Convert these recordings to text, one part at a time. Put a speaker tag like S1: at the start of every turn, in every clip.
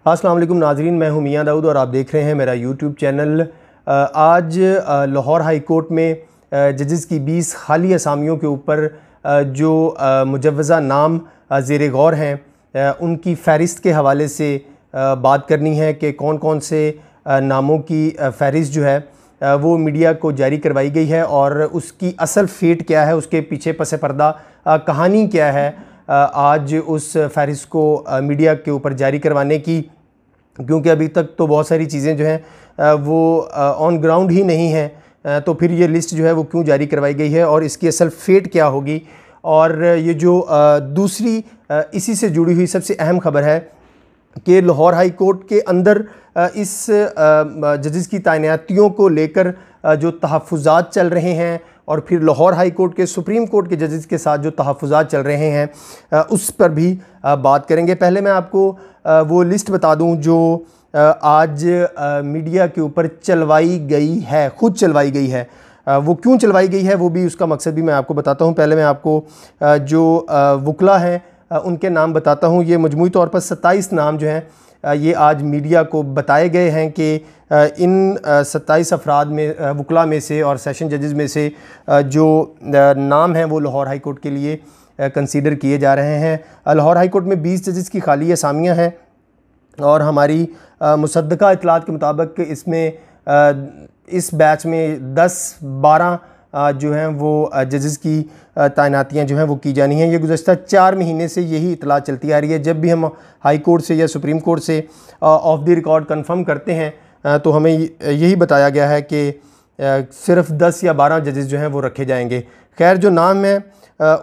S1: अस्सलाम वालेकुम नाजरीन, मैं हूं मियां दाऊद और आप देख रहे हैं मेरा यूट्यूब चैनल। आज लाहौर हाई कोर्ट में जजेस की 20 खाली असामियों के ऊपर जो मुजव्वज़ा नाम ज़ेरे गौर हैं उनकी फ़हरिस्त के हवाले से बात करनी है कि कौन कौन से नामों की फ़हरिस्त जो है वो मीडिया को जारी करवाई गई है और उसकी असल फ़ेट क्या है, उसके पीछे पस पर्दा कहानी क्या है आज उस फ़हरिस्त को मीडिया के ऊपर जारी करवाने की। क्योंकि अभी तक तो बहुत सारी चीज़ें जो हैं वो ऑन ग्राउंड ही नहीं हैं, तो फिर ये लिस्ट जो है वो क्यों जारी करवाई गई है और इसकी असल फ़ेट क्या होगी। और ये जो दूसरी इसी से जुड़ी हुई सबसे अहम ख़बर है कि लाहौर हाई कोर्ट के अंदर इस जजेस की तैनातियों को लेकर जो तहफ़्फ़ुज़ात चल रहे हैं और फिर लाहौर हाई कोर्ट के सुप्रीम कोर्ट के जजेस के साथ जो तहफ़्फ़ुज़ात चल रहे हैं उस पर भी बात करेंगे। पहले मैं आपको वो लिस्ट बता दूं जो आज मीडिया के ऊपर चलवाई गई है, ख़ुद चलवाई गई है। वो क्यों चलवाई गई है वो भी, उसका मकसद भी मैं आपको बताता हूं। पहले मैं आपको जो वकला हैं उनके नाम बताता हूं। ये मजमूई तौर पर 27 नाम जो हैं ये आज मीडिया को बताए गए हैं कि इन 27 अफराद में वकला में से और सेशन जजेस में से जो नाम हैं वो लाहौर हाई कोर्ट के लिए कंसीडर किए जा रहे हैं। लाहौर हाई कोर्ट में 20 जजेस की खाली असामियाँ हैं और हमारी मुसद्दका इतलात के मुताबिक इसमें इस बैच में 10-12 जो हैं वो जजेस की तैनातियाँ जो हैं वो की जानी हैं। ये गुज़श्ता 4 महीने से यही इतला चलती आ रही है। जब भी हम हाई कोर्ट से या सुप्रीम कोर्ट से ऑफ द रिकॉर्ड कंफर्म करते हैं तो हमें यही बताया गया है कि सिर्फ 10 या 12 जजेस जो हैं वो रखे जाएंगे। खैर, जो नाम है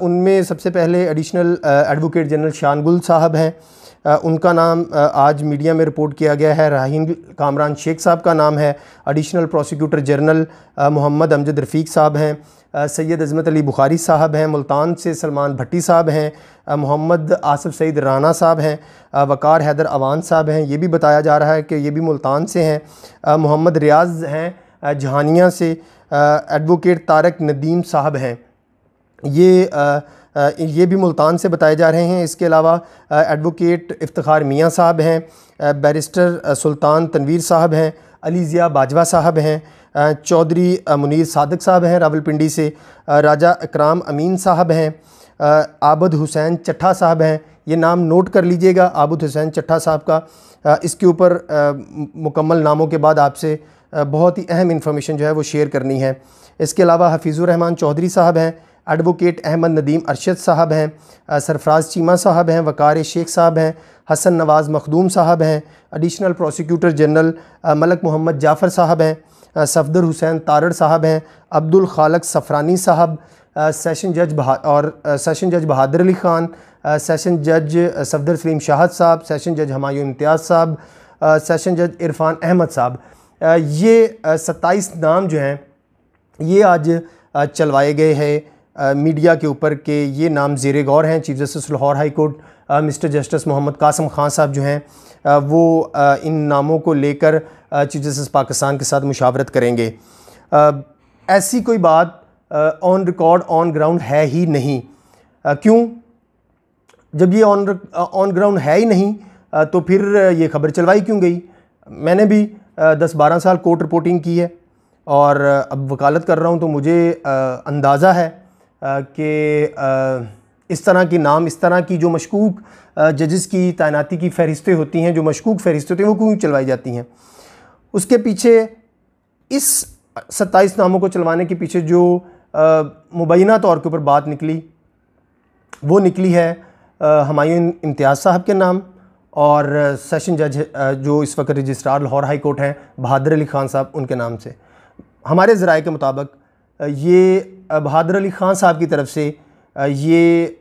S1: उनमें सबसे पहले एडिशनल एडवोकेट जनरल शानगुल साहब हैं, उनका नाम आज मीडिया में रिपोर्ट किया गया है। राहीन कामरान शेख साहब का नाम है। Additional prosecutor general Mohammad Amjad Rafiq साहब हैं। सैयद अज़मत अली बुखारी साहब हैं। मुल्तान से सलमान भट्टी साहब हैं। मोहम्मद आसिफ सईद राना साहब हैं। वकार हैदर अवान साहब हैं, ये भी बताया जा रहा है कि ये भी मुल्तान से हैं। मोहम्मद रियाज़ हैं जहानिया से। एडवोकेट तारक नदीम साहब हैं, ये भी मुल्तान से बताए जा रहे हैं। इसके अलावा एडवोकेट इफ्तिखार मियाँ साहब हैं। बैरिस्टर सुल्तान तनवीर साहब हैं। अली ज़िया बाजवा साहब हैं। चौधरी मुनीर सादक साहब हैं रावलपिंडी से। राजा इकराम अमीन साहब हैं। आबद हुसैन चट्ठा साहब हैं, ये नाम नोट कर लीजिएगा, आबद हुसैन चट्ठा साहब का। इसके ऊपर मुकम्मल नामों के बाद आपसे बहुत ही अहम इंफॉर्मेशन जो है वो शेयर करनी है। इसके अलावा हफीज़ुर रहमान चौधरी साहब हैं। एडवोकेट अहमद नदीम अरशद साहब हैं। सरफराज चीमा साहब हैं। वकार शेख साहब हैं। हसन नवाज़ मखदूम साहब हैं। Additional prosecutor general Malak Mohammad Jafar sahib हैं। सफदर हुसैन तारड़ साहब हैं। अब्दुल खालक सफ़रानी साहब, सेशन जज बहादुर अली ख़ान, सेशन जज सफदर सलीम शाहद साहब, सेशन जज हमायूं इम्तियाज़ साहब, सेशन जज इरफ़ान अहमद साहब। ये 27 नाम जो हैं ये आज चलवाए गए हैं मीडिया के ऊपर कि ये नाम ज़ेरे गौर हैं। Chief justice Lahore high court mister justice Mohammad Qasim Khan sahib जो हैं वो इन नामों को लेकर चीफ जस्टिस पाकिस्तान के साथ मुशावरत करेंगे। ऐसी कोई बात ऑन रिकॉर्ड ऑन ग्राउंड है ही नहीं। क्यों? जब ये ऑन ग्राउंड है ही नहीं तो फिर ये खबर चलवाई क्यों गई? मैंने भी 10-12 साल कोर्ट रिपोर्टिंग की है और अब वकालत कर रहा हूँ, तो मुझे अंदाज़ा है कि इस तरह के नाम, इस तरह की जो मशकूक जजेस की तैनाती की फ़हरिस्तें होती हैं, जो मशकूक फ़हरिस्तें होती हैं, वो क्यों चलवाई जाती हैं। उसके पीछे, इस 27 नामों को चलवाने के पीछे जो मुबैना तौर के ऊपर बात निकली वो निकली है हमायूं इम्तियाज़ साहब के नाम और सेशन जज जो इस वक्त रजिस्ट्रार लाहौर हाई कोर्ट हैं बहादुर अली ख़ान साहब, उनके नाम से। हमारे ज़राए के मुताबिक ये बहादुर अली ख़ान साहब की तरफ से ये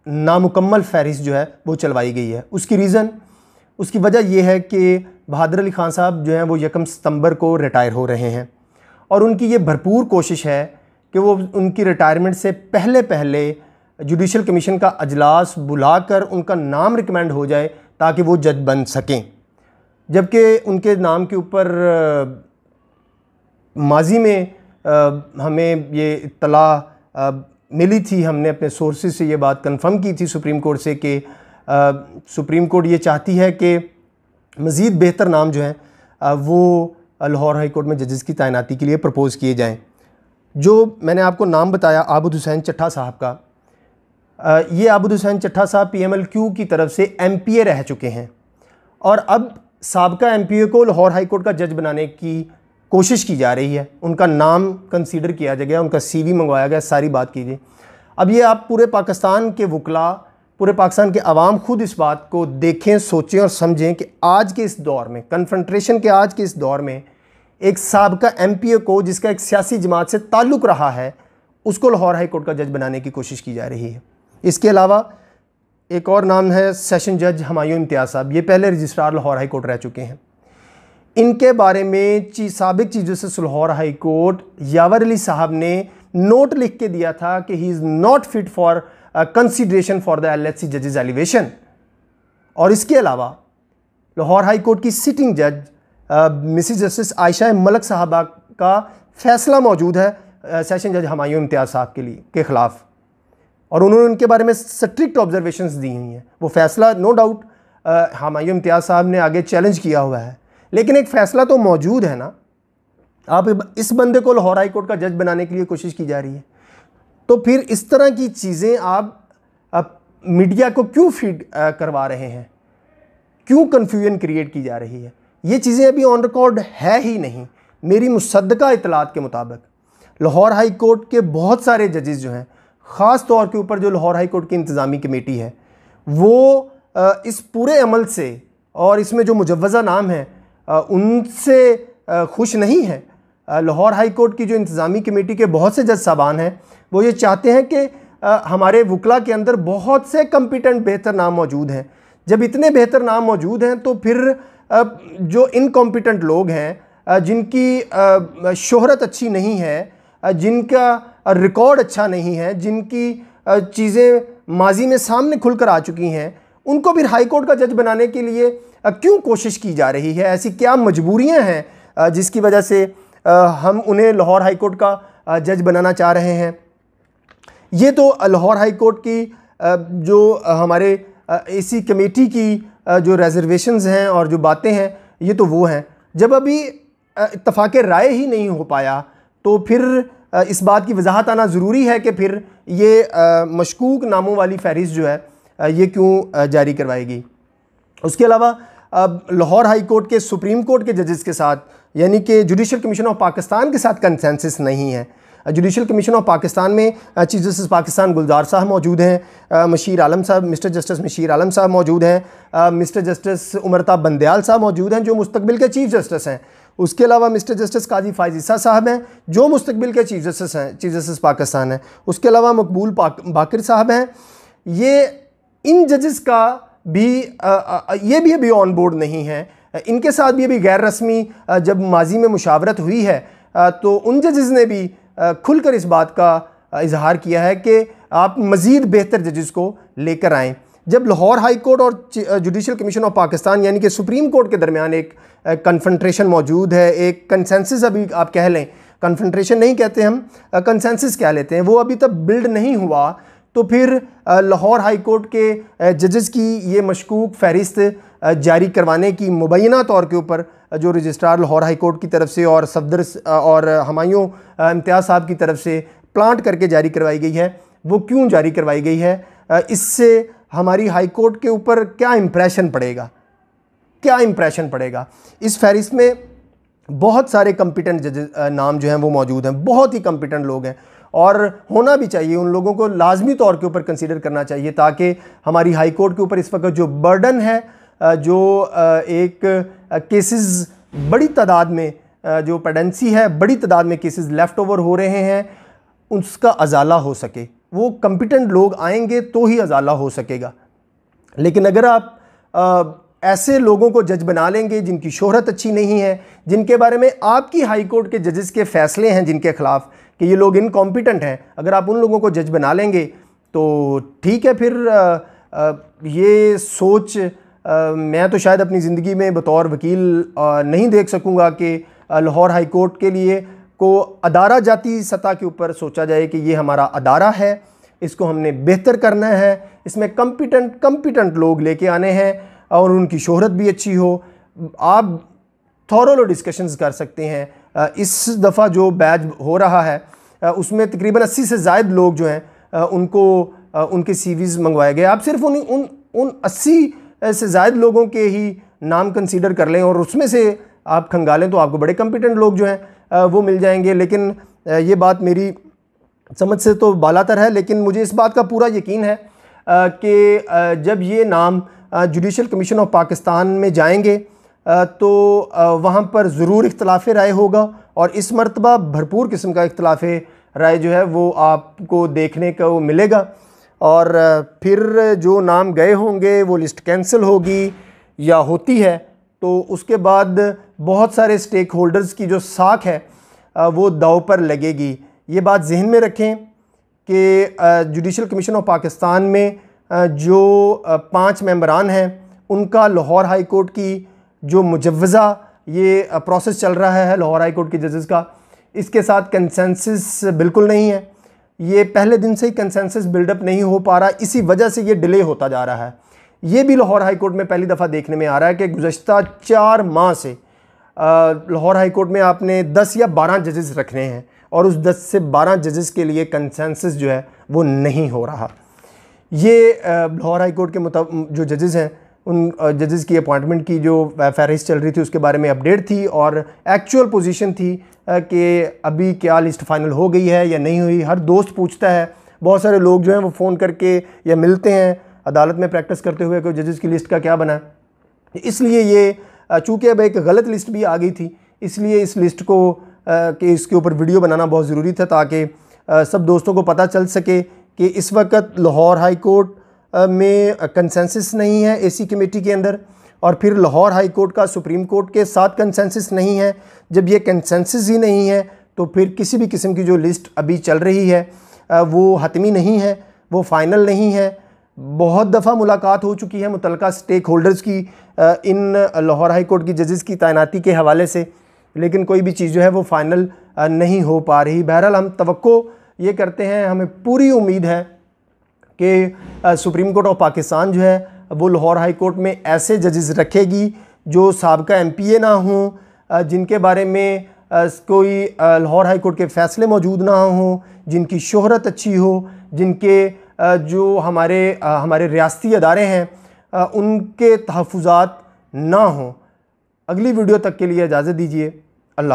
S1: नामुकम्मल फ़हरिस्त जो है वो चलवाई गई है। उसकी वजह ये है कि बहादुर अली ख़ान साहब जो हैं वो 1 सितंबर को रिटायर हो रहे हैं और उनकी ये भरपूर कोशिश है कि वो उनकी रिटायरमेंट से पहले जुडिशल कमीशन का अजलास बुलाकर उनका नाम रिकमेंड हो जाए ताकि वो जज बन सकें। जबकि उनके नाम के ऊपर माजी में हमें ये इत्तला मिली थी, हमने अपने सोर्सेज से ये बात कंफर्म की थी सुप्रीम कोर्ट से कि सुप्रीम कोर्ट ये चाहती है कि मज़ीद बेहतर नाम जो हैं वो लाहौर हाई कोर्ट में जजेस की तैनाती के लिए प्रपोज़ किए जाएँ। जो मैंने आपको नाम बताया आबिद हुसैन चट्ठा साहब का, ये आबिद हुसैन चट्ठा साहब PMLQ की तरफ से MPA रह चुके हैं और अब साबका MPA को लाहौर हाई कोर्ट का जज बनाने की कोशिश की जा रही है। उनका नाम कंसीडर किया गया, उनका CV मंगवाया गया, सारी बात कीजिए। अब ये आप पूरे पाकिस्तान के वकला, पूरे पाकिस्तान के अवाम खुद इस बात को देखें, सोचें और समझें कि आज के इस दौर में, कन्फ्रंट्रेशन के आज के इस दौर में, एक साबका MPA को जिसका एक सियासी जमात से ताल्लुक़ रहा है, उसको लाहौर हाई कोर्ट का जज बनाने की कोशिश की जा रही है। इसके अलावा एक और नाम है सेशन जज हुमायूं इम्तियाज़ साहब। ये पहले रजिस्ट्रार लाहौर हाई कोर्ट रह चुके हैं। इनके बारे में साबिक chief justice Lahore high court Yawar Ali साहब ने नोट लिख के दिया था कि he is not fit for consideration for the LHC जजेस एलिवेशन। और इसके अलावा लाहौर हाई कोर्ट की सिटिंग जज मिसिस जस्टिस आयशा मलक साहबा का फैसला मौजूद है सेशन जज हुमायूं इम्तियाज़ साहब के ख़िलाफ़, और उन्होंने उनके बारे में स्ट्रिक्ट ऑब्जर्वेशंस दी हुई हैं। वो फ़ैसला नो डाउट हुमायूं इम्तियाज़ साहब ने आगे चैलेंज किया हुआ है, लेकिन एक फ़ैसला तो मौजूद है ना। आप इस बंदे को लाहौर हाई कोर्ट का जज बनाने के लिए कोशिश की जा रही है, तो फिर इस तरह की चीज़ें आप मीडिया को क्यों फीड करवा रहे हैं, क्यों कन्फ्यूजन क्रिएट की जा रही है? ये चीज़ें अभी ऑन रिकॉर्ड है ही नहीं। मेरी मुसद्दका इतलात के मुताबिक लाहौर हाई कोर्ट के बहुत सारे जजेस जो हैं, ख़ास तौर के ऊपर जो लाहौर हाई कोर्ट की इंतज़ामी कमेटी है, वो इस पूरे अमल से और इसमें जो मुजव्वज़ा नाम है उनसे खुश नहीं है। लाहौर हाई कोर्ट की जो इंतज़ामी कमेटी के बहुत से जज साहबान हैं, वो ये चाहते हैं कि हमारे वकला के अंदर बहुत से कम्पिटेंट बेहतर नाम मौजूद हैं। जब इतने बेहतर नाम मौजूद हैं तो फिर जो इनकॉम्पिटेंट लोग हैं, जिनकी शोहरत अच्छी नहीं है, जिनका रिकॉर्ड अच्छा नहीं है, जिनकी चीज़ें माजी में सामने खुलकर आ चुकी हैं, उनको फिर हाई कोर्ट का जज बनाने के लिए क्यों कोशिश की जा रही है? ऐसी क्या मजबूरियां हैं जिसकी वजह से हम उन्हें लाहौर हाई कोर्ट का जज बनाना चाह रहे हैं? ये तो लाहौर हाई कोर्ट की जो हमारे इसी कमेटी की जो रिजर्वेशंस हैं और जो बातें हैं, ये तो वो हैं। जब अभी इत्तफाक़ राय ही नहीं हो पाया तो फिर इस बात की वजाहत आना ज़रूरी है कि फिर ये मशकूक नामों वाली फहरिस्त जो है ये क्यों जारी करवाएगी। उसके अलावा लाहौर हाई कोर्ट के सुप्रीम कोर्ट के जजेस के साथ, यानी कि जुडिशल कमीशन ऑफ पाकिस्तान के साथ कंसेंसस नहीं है। जुडिशल कमीशन ऑफ पाकिस्तान में चीफ जस्टिस पाकिस्तान गुलजार साहब मौजूद हैं, मशीर आलम साहब, मिस्टर जस्टिस मशीर आलम साहब मौजूद हैं, मिस्टर जस्टिस उमरता बंदयाल साहब मौजूद हैं जो मुस्तकबिल के चीफ जस्टिस हैं। उसके अलावा मिस्टर जस्टिस काजी फायज़ ईसा साहब हैं जो मुस्तकबिल के चीफ जस्टिस हैं, चीफ जस्टिस पाकिस्तान हैं। उसके अलावा मकबूल बाकर साहब हैं। ये इन जजेस का भी ये भी अभी ऑन बोर्ड नहीं है। इनके साथ भी अभी गैर रस्मी जब माजी में मुशावरत हुई है तो उन जजेस ने भी खुलकर इस बात का इजहार किया है कि आप मज़ीद बेहतर जजेस को लेकर आएँ। जब लाहौर हाई कोर्ट और जुडिशल कमीशन ऑफ पाकिस्तान यानी कि सुप्रीम कोर्ट के दरमियान एक कन्फ्रंट्रेशन मौजूद है, एक कंसेंसस अभी आप कह लें, कन्फ्रंट्रेशन नहीं कहते हम, कंसेंसस कह लेते हैं, वो अभी तक बिल्ड नहीं हुआ, तो फिर लाहौर हाई कोर्ट के जजेस की ये मशकूक फहरिस्त जारी करवाने की मुबैना तौर के ऊपर जो रजिस्ट्रार लाहौर हाई कोर्ट की तरफ से और सफदर और हुमायूं इम्तियाज़ साहब की तरफ से प्लांट करके जारी करवाई गई है, वो क्यों जारी करवाई गई है? इससे हमारी हाई कोर्ट के ऊपर क्या इम्प्रेशन पड़ेगा, क्या इम्प्रेशन पड़ेगा? इस फहरिस्त में बहुत सारे कम्पिटेंट जजेस नाम जो हैं वो मौजूद हैं, बहुत ही कम्पिटेंट लोग हैं और होना भी चाहिए। उन लोगों को लाजमी तौर के ऊपर कंसीडर करना चाहिए ताकि हमारी हाई कोर्ट के ऊपर इस वक्त जो बर्डन है, जो एक केसेस बड़ी तादाद में, जो पेडेंसी है, बड़ी तादाद में केसेस लेफ़्ट ओवर हो रहे हैं, उसका अजाला हो सके। वो कम्पिटेंट लोग आएंगे तो ही अजाला हो सकेगा। लेकिन अगर आप ऐसे लोगों को जज बना लेंगे जिनकी शोहरत अच्छी नहीं है, जिनके बारे में आपकी हाई कोर्ट के जजेस के फ़ैसले हैं जिनके ख़िलाफ़ कि ये लोग इनकॉम्पिटेंट हैं, अगर आप उन लोगों को जज बना लेंगे तो ठीक है। फिर ये सोच मैं तो शायद अपनी ज़िंदगी में बतौर वकील नहीं देख सकूँगा कि लाहौर हाई कोर्ट के लिए को अदारा जाती सतह के ऊपर सोचा जाए कि ये हमारा अदारा है, इसको हमने बेहतर करना है, इसमें कम्पिटेंट लोग लेके आने हैं और उनकी शोहरत भी अच्छी हो, आप थॉरोलो डिस्कशंस कर सकते हैं। इस दफ़ा जो बैच हो रहा है उसमें तकरीबन 80 से ज़ायद लोग जो हैं उनको उनके सीवीज़ मंगवाए गए। आप सिर्फ उन 80 से ज़ायद लोगों के ही नाम कंसीडर कर लें और उसमें से आप खंगालें तो आपको बड़े कॉम्पिटेंट लोग जो हैं वो मिल जाएंगे। लेकिन ये बात मेरी समझ से तो बालातर है, लेकिन मुझे इस बात का पूरा यकीन है कि जब ये नाम जुडिशल कमीशन ऑफ पाकिस्तान में जाएंगे तो वहाँ पर ज़रूर इख्तलाफ़ राय होगा और इस मरतबा भरपूर किस्म का इख्तलाफ़ राय जो है वो आपको देखने को मिलेगा। और फिर जो नाम गए होंगे वो लिस्ट कैंसिल होगी या होती है तो उसके बाद बहुत सारे स्टेक होल्डर्स की जो साख है वो दाव पर लगेगी। ये बात जहन में रखें कि जुडिशल कमीशन ऑफ पाकिस्तान में जो 5 मेंबरान हैं उनका लाहौर हाई कोर्ट की जो मुजव्वज़ा ये प्रोसेस चल रहा है लाहौर हाई कोर्ट के जजेस का, इसके साथ कंसेंसस बिल्कुल नहीं है। ये पहले दिन से ही कंसेंसस बिल्डअप नहीं हो पा रहा, इसी वजह से ये डिले होता जा रहा है। ये भी लाहौर हाई कोर्ट में पहली दफ़ा देखने में आ रहा है कि गुज़श्ता 4 माह से लाहौर हाई कोर्ट में आपने 10 या 12 जजेस रखने हैं और उस 10 से 12 जजेस के लिए कंसेंसस जो है वो नहीं हो रहा। ये लाहौर हाई कोर्ट के जो जजेस हैं उन जजेस की अपॉइंटमेंट की जो फहरिस्त चल रही थी उसके बारे में अपडेट थी और एक्चुअल पोजीशन थी कि अभी क्या लिस्ट फाइनल हो गई है या नहीं हुई। हर दोस्त पूछता है, बहुत सारे लोग जो हैं वो फ़ोन करके या मिलते हैं अदालत में प्रैक्टिस करते हुए कि जजेस की लिस्ट का क्या बना। इसलिए ये चूँकि अब एक गलत लिस्ट भी आ गई थी, इसलिए इस लिस्ट को कि इसके ऊपर वीडियो बनाना बहुत ज़रूरी था ताकि सब दोस्तों को पता चल सके कि इस वक्त लाहौर हाई कोर्ट में कंसेंसस नहीं है एसी कमेटी के अंदर और फिर लाहौर हाई कोर्ट का सुप्रीम कोर्ट के साथ कंसेंसस नहीं है। जब ये कंसेंसस ही नहीं है तो फिर किसी भी किस्म की जो लिस्ट अभी चल रही है वो हतमी नहीं है, वो फ़ाइनल नहीं है। बहुत दफ़ा मुलाकात हो चुकी है मुतल्लिका स्टेक होल्डर्स की इन लाहौर हाई कोर्ट की जजेस की तैनाती के हवाले से, लेकिन कोई भी चीज़ जो है वो फ़ाइनल नहीं हो पा रही। बहरहाल हम तवक्को ये करते हैं, हमें पूरी उम्मीद है कि सुप्रीम कोर्ट ऑफ पाकिस्तान जो है वो लाहौर हाई कोर्ट में ऐसे जजेस रखेगी जो साबिका MPA ना हों, जिनके बारे में कोई लाहौर हाई कोर्ट के फ़ैसले मौजूद ना हों, जिनकी शोहरत अच्छी हो, जिनके जो हमारे रियासती अदारे हैं उनके तहफ़्फ़ुज़ात ना हों। अगली वीडियो तक के लिए इजाज़त दीजिए। अल्लाह।